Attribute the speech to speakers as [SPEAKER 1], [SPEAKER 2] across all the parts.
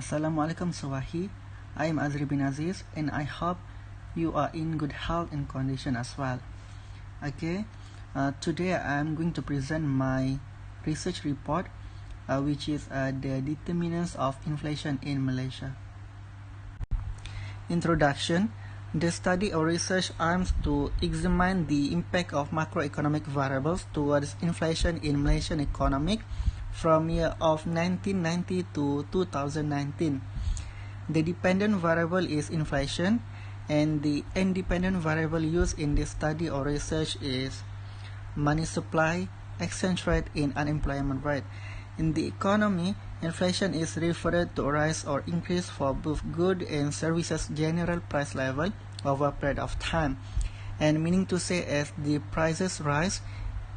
[SPEAKER 1] Assalamualaikum Sawahi. I am Azri bin Aziz and I hope you are in good health and condition as well. Okay, today I am going to present my research report which is the determinants of inflation in Malaysia. Introduction. The study or research aims to examine the impact of macroeconomic variables towards inflation in Malaysian economy from year of 1990 to 2019. The dependent variable is inflation, and the independent variable used in this study or research is money supply, exchange rate, and unemployment rate. In the economy, inflation is referred to a rise or increase for both goods and services general price level over a period of time, and meaning to say as the prices rise,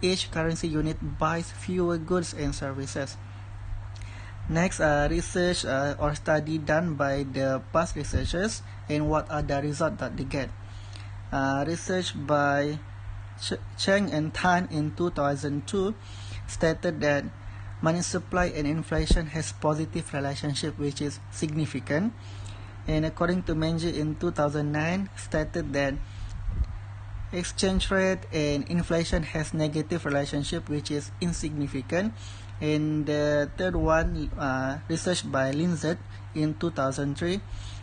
[SPEAKER 1] each currency unit buys fewer goods and services. Next, research or study done by the past researchers, and what are the results that they get. Research by Cheng and Tan in 2002 stated that money supply and inflation has positive relationship which is significant, and according to Menji in 2009 stated that exchange rate and inflation has negative relationship which is insignificant, and the third one, research by Linzet in 2003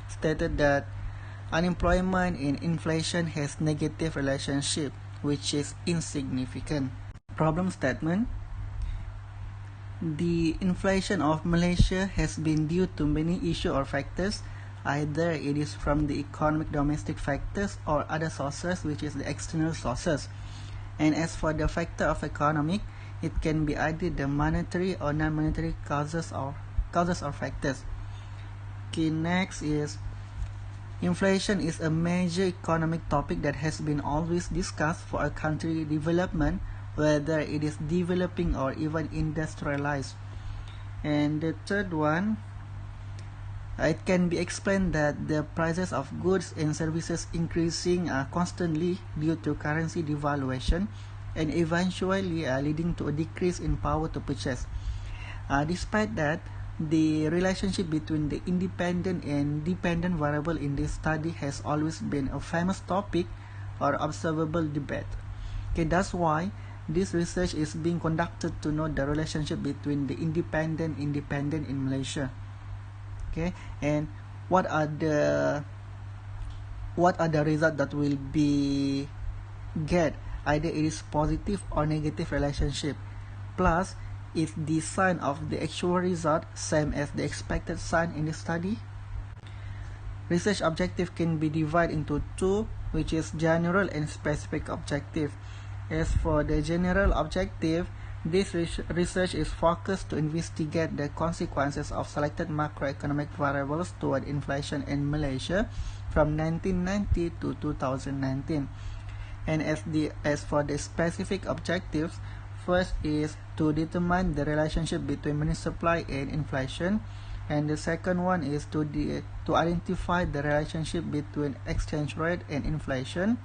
[SPEAKER 1] stated that unemployment and inflation has negative relationship which is insignificant. Problem statement. The inflation of Malaysia has been due to many issues or factors. Either it is from the economic domestic factors or other sources, which is the external sources. And as for the factor of economic, it can be either the monetary or non-monetary causes or factors. Okay, next is inflation is a major economic topic that has been always discussed for a country development, whether it is developing or even industrialized. And the third one, it can be explained that the prices of goods and services increasing constantly due to currency devaluation and eventually leading to a decrease in power to purchase. Despite that, the relationship between the independent and dependent variable in this study has always been a famous topic or observable debate. Okay, that's why this research is being conducted to know the relationship between the independent in Malaysia. Okay, and what are the results that will be get? Either it is positive or negative relationship. Plus, is the sign of the actual result same as the expected sign in the study? Research objective can be divided into two, which is general and specific objective. As for the general objective, this research is focused to investigate the consequences of selected macroeconomic variables toward inflation in Malaysia from 1990 to 2019. And as for the specific objectives, first is to determine the relationship between money supply and inflation, and the second one is to identify the relationship between exchange rate and inflation,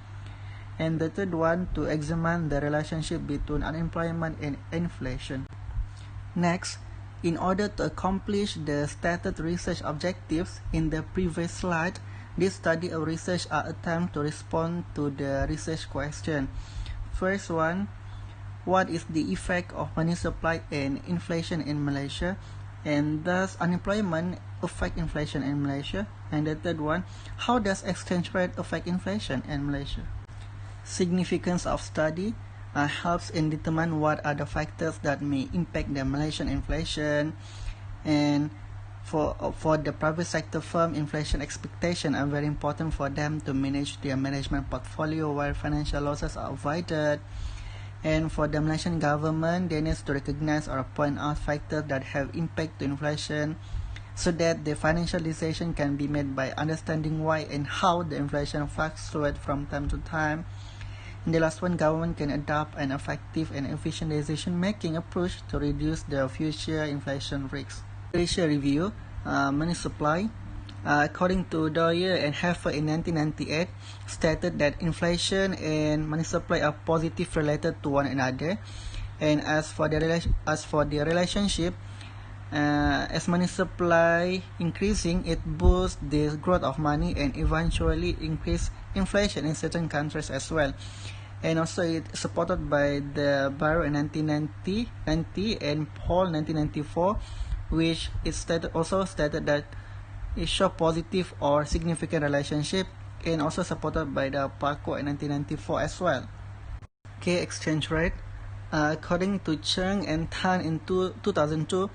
[SPEAKER 1] and the third one to examine the relationship between unemployment and inflation. Next, in order to accomplish the stated research objectives in the previous slide, this study or research are attempt to respond to the research question. First one, what is the effect of money supply and inflation in Malaysia, and does unemployment affect inflation in Malaysia? And the third one, how does exchange rate affect inflation in Malaysia? Significance of study helps in determine what are the factors that may impact the Malaysian inflation, and for the private sector firm, inflation expectations are very important for them to manage their management portfolio where financial losses are avoided. And for the Malaysian government, they need to recognize or point out factors that have impact to inflation so that the financial decision can be made by understanding why and how the inflation fluctuates from time to time. In the last one, government can adopt an effective and efficient decision-making approach to reduce the future inflation risks. Malaysia review, money supply. According to Doyer and Heffer in 1998, stated that inflation and money supply are positive related to one another. And as for the relationship, As money supply increasing, it boosts the growth of money and eventually increase inflation in certain countries as well. And also it's supported by the Barrow in 1990 and Paul 1994, which it also stated that it show positive or significant relationship, and also supported by the Paco in 1994 as well. Okay, exchange rate. According to Cheng and Tan in 2002,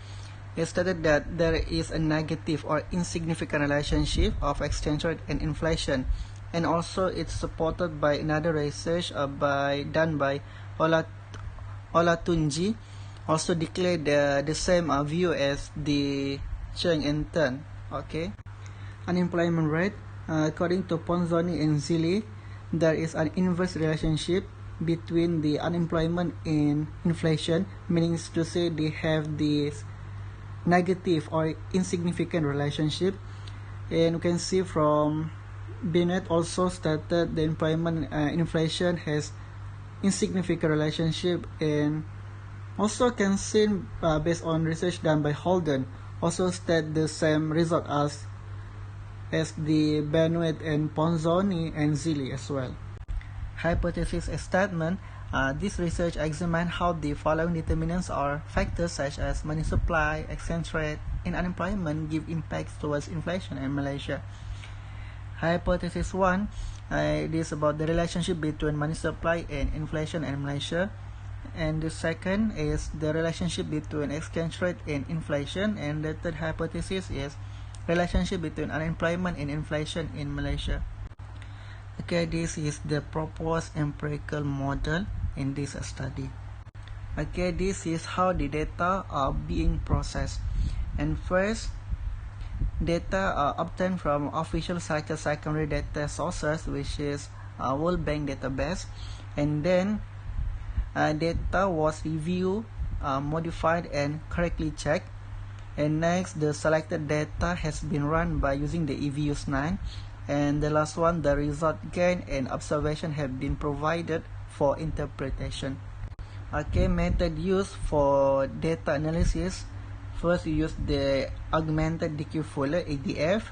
[SPEAKER 1] it stated that there is a negative or insignificant relationship of exchange rate and inflation, and also it's supported by another research done by Olatunji, also declared the same view as the Cheng and Tan. Okay, unemployment rate. According to Ponzoni and Zilli, there is an inverse relationship between the unemployment and inflation, meaning to say they have this negative or insignificant relationship. And you can see from Binet also stated the employment inflation has insignificant relationship, and also can see based on research done by Holden also state the same result as the Benoit and Ponzoni and Zilli as well. Hypothesis statement. This research examined how the following determinants or factors such as money supply, exchange rate, and unemployment give impacts towards inflation in Malaysia. Hypothesis 1, it is about the relationship between money supply and inflation in Malaysia. And the second is the relationship between exchange rate and inflation. And the third hypothesis is relationship between unemployment and inflation in Malaysia. Okay, this is the proposed empirical model in this study. Okay, this is how the data are being processed. And first, data are obtained from official secondary data sources, which is World Bank database. And then data was reviewed, modified, and correctly checked. And next, the selected data has been run by using the EVUS9. And the last one, the result gain and observation have been provided for interpretation. Okay, method used for data analysis. First, we use the augmented DQ Fuller ADF,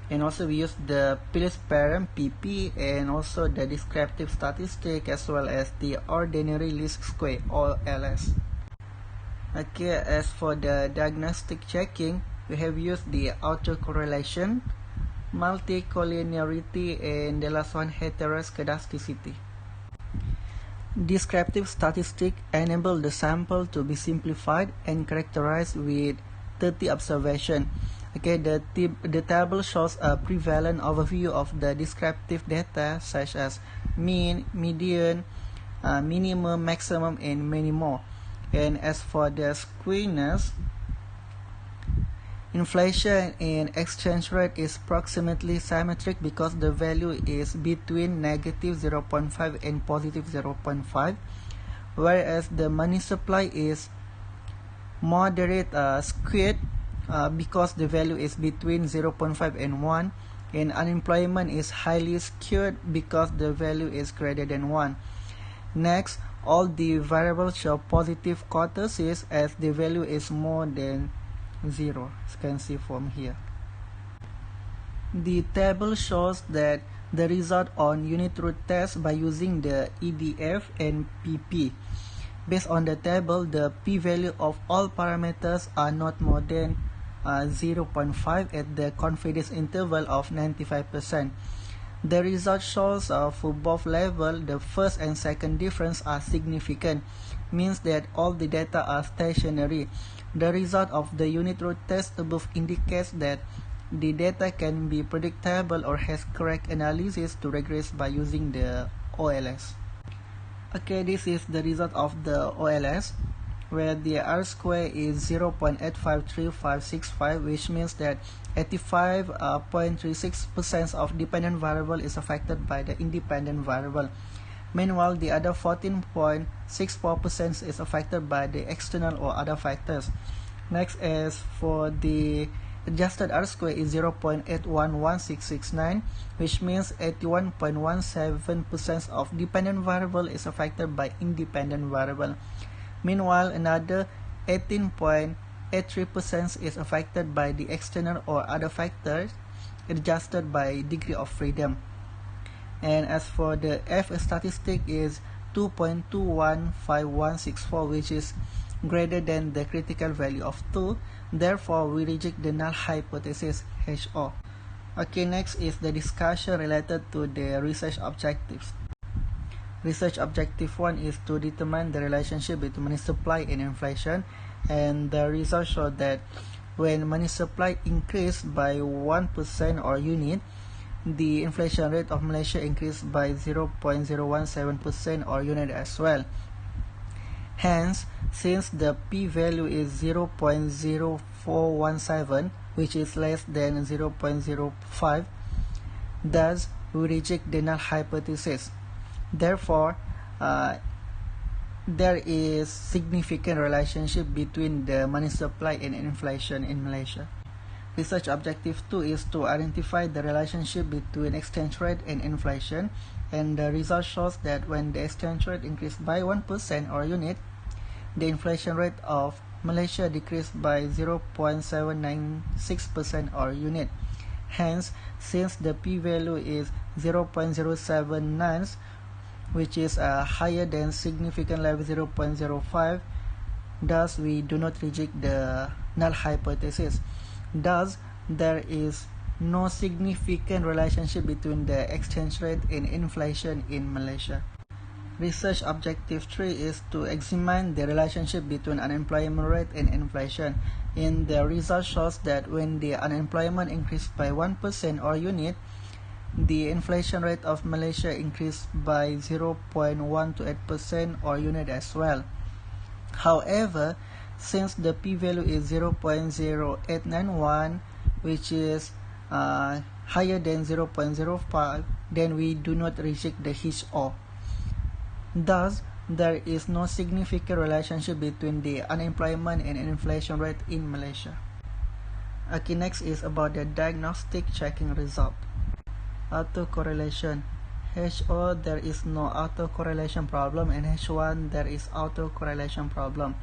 [SPEAKER 1] and also we use the Phillips param PP, and also the descriptive statistic, as well as the ordinary least square or LS. Okay, as for the diagnostic checking, we have used the autocorrelation, multicollinearity, and the last one, heteroscedasticity. Descriptive statistics enable the sample to be simplified and characterized with 30 observations. Okay, the table shows a prevalent overview of the descriptive data such as mean, median, minimum, maximum, and many more. And as for the squareness, inflation and exchange rate is approximately symmetric because the value is between negative 0.5 and positive 0.5, whereas the money supply is moderate skewed because the value is between 0.5 and 1, and unemployment is highly skewed because the value is greater than 1. Next, all the variables show positive kurtosis as the value is more than 0, as you can see from here. The table shows that the result on unit root test by using the EDF and PP. Based on the table, the p-value of all parameters are not more than 0.5 at the confidence interval of 95%. The result shows for both levels, the first and second difference are significant, means that all the data are stationary. The result of the unit root test above indicates that the data can be predictable or has correct analysis to regress by using the OLS. Okay, this is the result of the OLS, where the R-square is 0.853565, which means that 85.36% of dependent variable is affected by the independent variable. Meanwhile, the other 14.64% is affected by the external or other factors. Next, as for the adjusted R-square is 0.811669, which means 81.17% of dependent variable is affected by independent variable. Meanwhile, another 18.36% 83% is affected by the external or other factors, adjusted by degree of freedom. And as for the F statistic is 2.215164, which is greater than the critical value of 2. Therefore, we reject the null hypothesis HO. Okay, next is the discussion related to the research objectives. Research objective 1 is to determine the relationship between money supply and inflation, and the results show that when money supply increased by 1% or unit, the inflation rate of Malaysia increased by 0.017% or unit as well. Hence, since the p-value is 0.0417, which is less than 0.05, thus we reject the null hypothesis. Therefore, there is significant relationship between the money supply and inflation in Malaysia. Research objective 2 is to identify the relationship between exchange rate and inflation, and the result shows that when the exchange rate increased by 1% or unit, the inflation rate of Malaysia decreased by 0.796% or unit. Hence, since the p-value is 0.079, which is higher than significant level 0.05, thus we do not reject the null hypothesis. Thus, there is no significant relationship between the exchange rate and inflation in Malaysia. Research objective 3 is to examine the relationship between unemployment rate and inflation. And the result shows that when the unemployment increased by 1% or unit, the inflation rate of Malaysia increased by 0.128% or unit as well. However, since the p-value is 0.0891, which is higher than 0.05, then we do not reject the HO. Thus, there is no significant relationship between the unemployment and inflation rate in Malaysia. Okay, next is about the diagnostic checking result. Autocorrelation. HO, there is no autocorrelation problem, and H1, there is autocorrelation problem.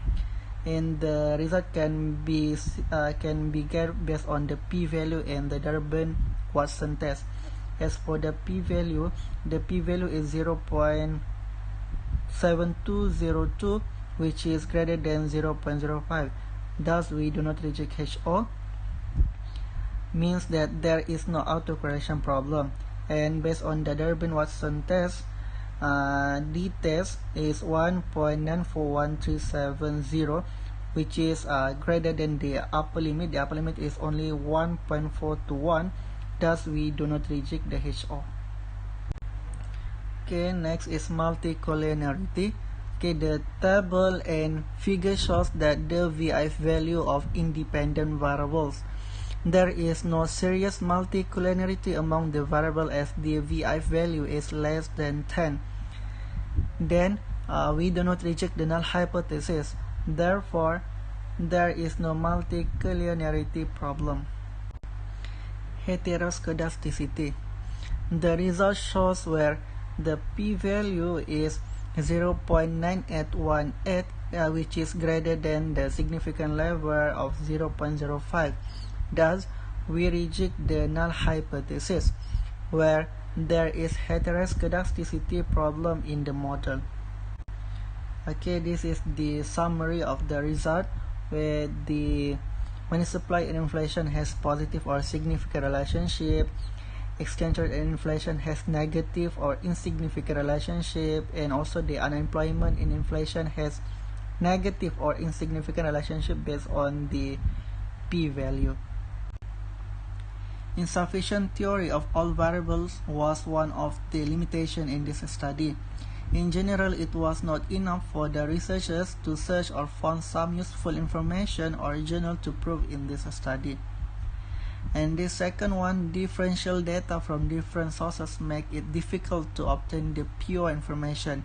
[SPEAKER 1] And the result can be get based on the p-value and the Durbin-Watson test. As for the p-value is 0.7202, which is greater than 0.05. Thus, we do not reject HO. Means that there is no autocorrelation problem. And based on the Durbin-Watson test, the test is 1.941370, which is greater than the upper limit. The upper limit is only 1.421. Thus, we do not reject the HO. Okay, next is multicollinearity. Okay, the table and figure shows that the VIF value of independent variables. There is no serious multicollinearity among the variables as the VIF value is less than 10. Then, we do not reject the null hypothesis. Therefore, there is no multicollinearity problem. Heteroscedasticity. The result shows where the p-value is 0.9818, which is greater than the significant level of 0.05. Thus, we reject the null hypothesis, where there is heteroscedasticity problem in the model. Okay, this is the summary of the result, where the money supply and inflation has positive or significant relationship, exchange rate and inflation has negative or insignificant relationship, and also the unemployment and inflation has negative or insignificant relationship based on the p-value. Insufficient theory of all variables was one of the limitations in this study. In general, it was not enough for the researchers to search or find some useful information or journal to prove in this study. And the second one, differential data from different sources make it difficult to obtain the pure information.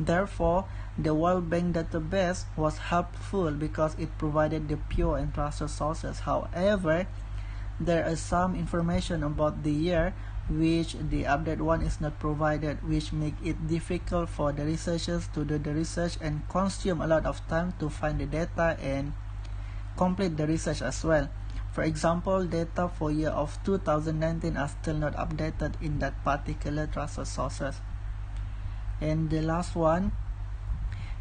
[SPEAKER 1] Therefore, the World Bank database was helpful because it provided the pure and trusted sources. However, there is some information about the year which the updated one is not provided, which make it difficult for the researchers to do the research and consume a lot of time to find the data and complete the research as well. For example, data for year of 2019 are still not updated in that particular trusted sources. And the last one,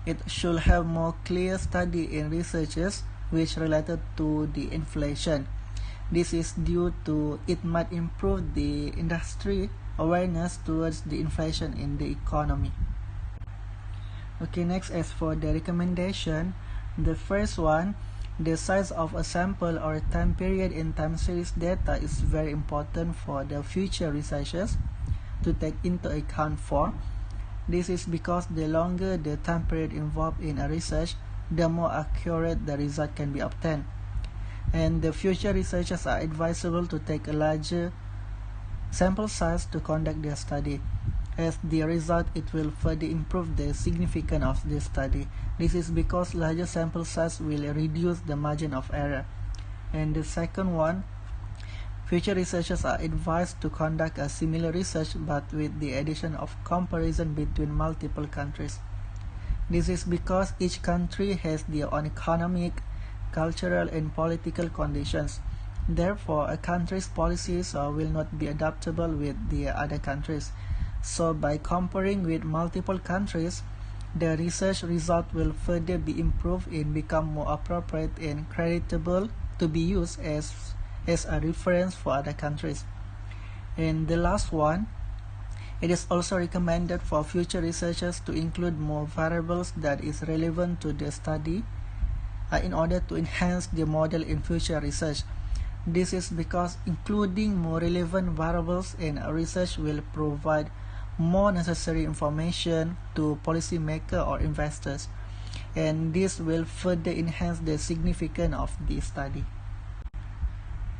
[SPEAKER 1] it should have more clear study in researches which related to the inflation. This is due to it might improve the industry awareness towards the inflation in the economy. Okay, next as for the recommendation, the first one, the size of a sample or time period in time series data is very important for the future researchers to take into account for. This is because the longer the time period involved in a research, the more accurate the result can be obtained. And the future researchers are advisable to take a larger sample size to conduct their study. As the result, it will further improve the significance of the study. This is because larger sample size will reduce the margin of error. And the second one, future researchers are advised to conduct a similar research but with the addition of comparison between multiple countries. This is because each country has their own economic, cultural, and political conditions. Therefore, a country's policies will not be adaptable with the other countries. So by comparing with multiple countries, the research result will further be improved and become more appropriate and creditable to be used as a reference for other countries. And the last one, it is also recommended for future researchers to include more variables that is relevant to the study in order to enhance the model in future research. This is because including more relevant variables in research will provide more necessary information to policymakers or investors, and this will further enhance the significance of the study.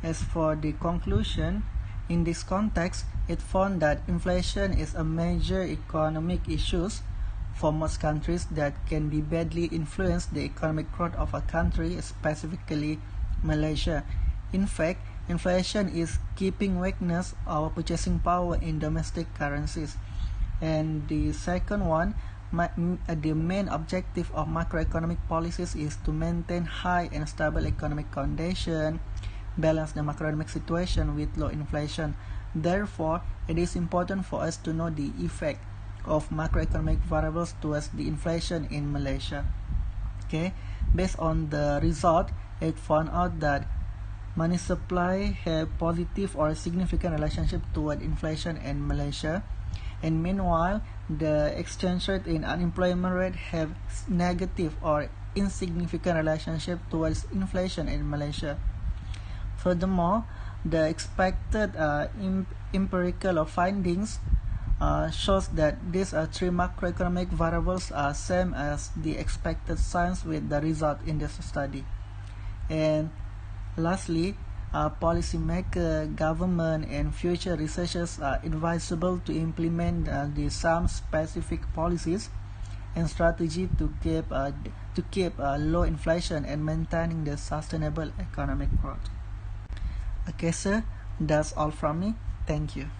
[SPEAKER 1] As for the conclusion, in this context, it found that inflation is a major economic issue for most countries that can be badly influence the economic growth of a country, specifically Malaysia. In fact, inflation is keeping weakness our purchasing power in domestic currencies. And the second one, the main objective of macroeconomic policies is to maintain high and stable economic condition, balance the macroeconomic situation with low inflation. Therefore, it is important for us to know the effect of macroeconomic variables towards the inflation in Malaysia. Okay, based on the result, it found out that money supply have positive or significant relationship toward inflation in Malaysia, and meanwhile, the exchange rate and unemployment rate have negative or insignificant relationship towards inflation in Malaysia. Furthermore, the expected empirical findings shows that these three macroeconomic variables are same as the expected signs with the result in this study. And lastly, policymaker, government, and future researchers are advisable to implement some specific policies and strategy to keep low inflation and maintaining the sustainable economic growth. Okay, sir, that's all from me. Thank you.